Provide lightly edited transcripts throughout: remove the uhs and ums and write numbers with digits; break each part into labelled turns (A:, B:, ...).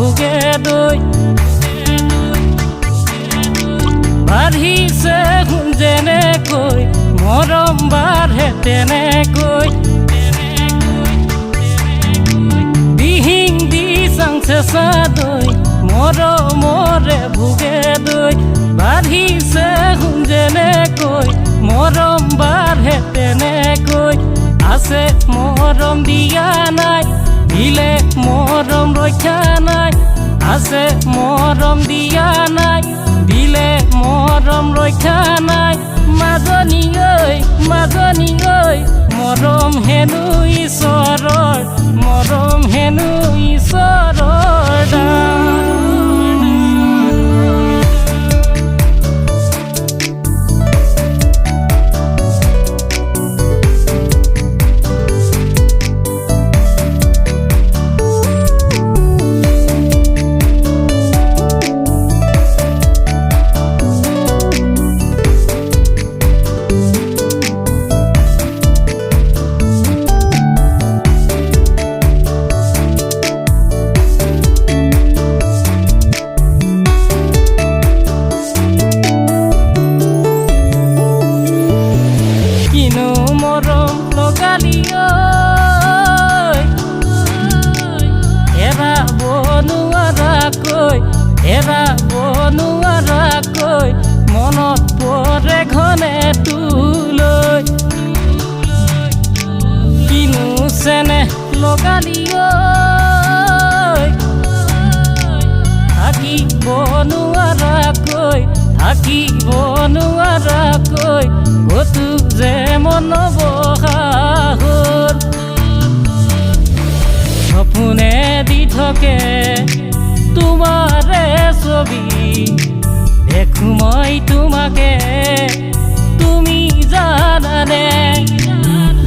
A: ভোগে দৈ বাঢ়িছে সোণ যেনেকৈ মৰম বাঢ়ে তেনেকৈ দিহিং দি চাং চেঁচা দৈ মৰমৰে ভোগে দৈ বাঢ়িছে সোণ যেনেকৈ মৰম বাঢ়ে তেনেকৈ আছে মৰম দিয়া নাই দিলে মৰম ৰক্ষা নাই আছে মৰম দিয়া নাই দিলে মৰম ৰক্ষা নাই মাজনী ঐ মৰম হেনো ঈশ্বৰৰ মৰম হেনো ঈশ্বৰৰ দান বনুৱাৰাকৈ মনত পৰে ঘনে তোলৈ কিনো চেনেহ লগালি থাকিব নোৱাৰাকৈ কতো যে মন বহা হ'ল সপোনে দি থাকে তোমাৰে ছবি দেখো মই তোমাকে তুমি জানানে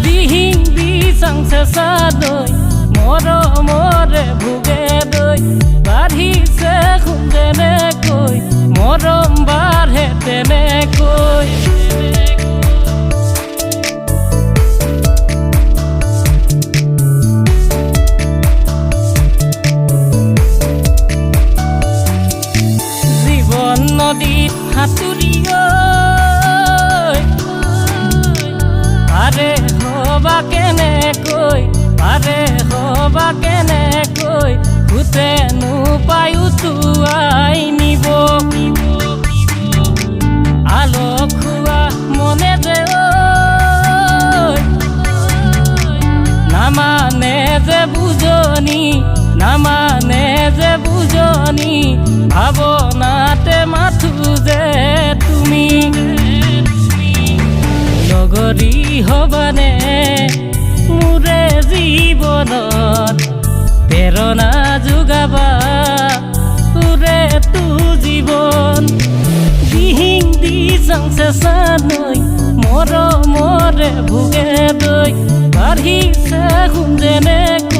A: দিহিং দি চাং চেঁচা দৈ মৰমৰে ভোগে দৈ বাঢ়িছে সোণ যেনেকৈ মৰম বাঢ়ে তেনেকৈ নদীত সাঁতুৰি পাৰে হবা কেনেকৈ ভূতেনো পায়ো তোৱাই নিব আলোক খোৱা মনে যে নামানে যে বুজনি ভাৱনাতে মাথো যে তুমি লগৰী হবানে মোৰে জীৱনত প্ৰেৰণা যোগাবা তোৰে তো জীৱন দিহিং দি চাং চেঁচা দৈ মৰমৰে ভোগে দৈ বাঢ়িছে সোণ যেনেকৈ